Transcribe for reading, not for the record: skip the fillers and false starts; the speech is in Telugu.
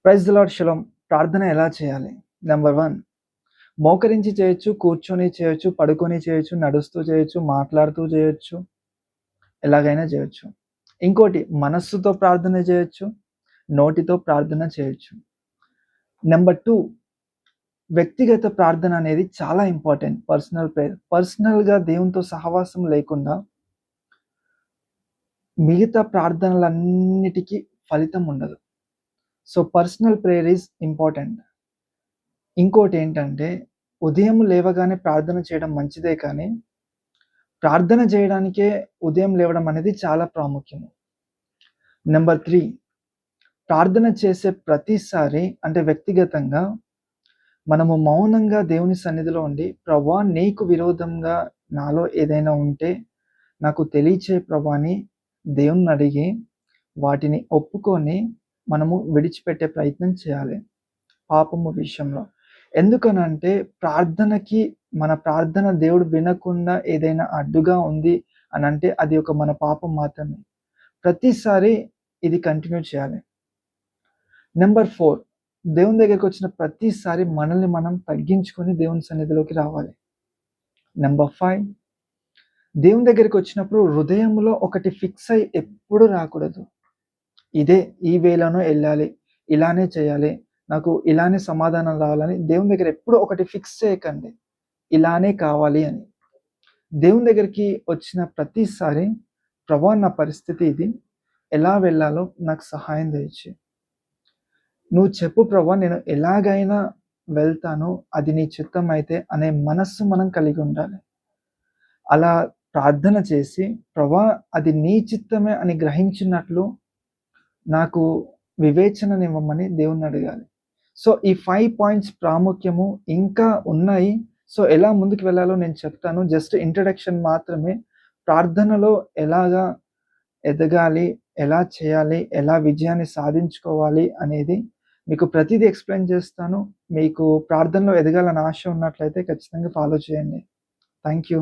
Praise the lord. షలోమ్. ప్రార్థన ఎలా చేయాలి? నంబర్ 1, మోకరించి చేయొచ్చు, కూర్చొని చేయొచ్చు, పడుకొని చేయొచ్చు, నడుస్తూ చేయొచ్చు, మాట్లాడుతూ చేయొచ్చు, ఎలాగైనా చేయొచ్చు. ఇంకోటి మనస్సుతో ప్రార్థన చేయొచ్చు, నోటితో ప్రార్థన చేయొచ్చు. నంబర్ 2, వ్యక్తిగత ప్రార్థన అనేది చాలా ఇంపార్టెంట్. Personal prayer. పర్సనల్‌గా దేవునితో సహవాసం లేకుండా మిగతా ప్రార్థనలన్నిటికి ఫలితం ఉండదు. So, personal prayer is important. ఇంకోటేంటంటే, ఉదయం లేవగానే ప్రార్థన చేయడం మంచిదే కానీ, ప్రార్థన చేయడానికే ఉదయం లేవడం అనేది చాలా ప్రాముఖ్యము. నంబర్ 3, ప్రార్థన చేసే ప్రతిసారి అంటే వ్యక్తిగతంగా మనము మౌనంగా దేవుని సన్నిధిలో ఉండి, ప్రభువా నీకు విరోధంగా నాలో ఏదైనా ఉంటే నాకు తెలియచేయి ప్రభువా అని దేవుణ్ణడిగి, వాటిని ఒప్పుకొని మనము విడిచిపెట్టే ప్రయత్నం చేయాలి పాపము విషయంలో. ఎందుకనంటే ప్రార్థనకి మన ప్రార్థన దేవుడు వినకుండా ఏదైనా అడ్డుగా ఉంది అనంటే అది ఒక మన పాపం మాత్రమే. ప్రతిసారి ఇది కంటిన్యూ చేయాలి. నంబర్ 4, దేవుని దగ్గరికొచ్చిన ప్రతిసారి మనల్ని మనం తగ్గించుకొని దేవుని సన్నిధిలోకి రావాలి. నంబర్ 5, దేవుని దగ్గరికొచ్చినప్పుడు హృదయంలో ఒకటి ఫిక్స్ అయ్యి ఎప్పుడు రాకూడదు. ఈ వేలోనో ఎళ్ళాలి, ఇలానే చేయాలి, నాకు ఇలానే సమాధానం రావాలని దేవుని దగ్గర ఎప్పుడు ఒకటి ఫిక్స్ చేయకండి. ఇలానే కావాలి అని. దేవుని దగ్గరికి వచ్చిన ప్రతిసారి ప్రభువా నా పరిస్థితి ఇది, ఎలా వెళ్ళాలో నాకు సహాయం దయచేయి. నువ్వు చెప్పు ప్రభువా నేను ఎలాగైనా వెళ్తాను, అది నీ చిత్తమైతే అనే మనస్సు మనం కలిగి ఉండాలి. అలా ప్రార్థన చేసి ప్రభువా అది నీ చిత్తమే అని గ్రహించినట్లు నాకు వివేచననివ్వమని దేవుణ్ణి అడగాలి. సో, ఈ 5 పాయింట్స్ ప్రాముఖ్యము. ఇంకా ఉన్నాయి. సో, ఎలా ముందుకు వెళ్ళాలో నేను చెప్తాను. జస్ట్ ఇంట్రడక్షన్ మాత్రమే. ప్రార్థనలో ఎలాగా ఎదగాలి, ఎలా చేయాలి, ఎలా విజయాన్ని సాధించుకోవాలి అనేది మీకు ప్రతీదీ ఎక్స్‌ప్లెయిన్ చేస్తాను. మీకు ప్రార్థనలో ఎదగాలని ఆశ ఉన్నట్లయితే ఖచ్చితంగా ఫాలో చేయండి. Thank you.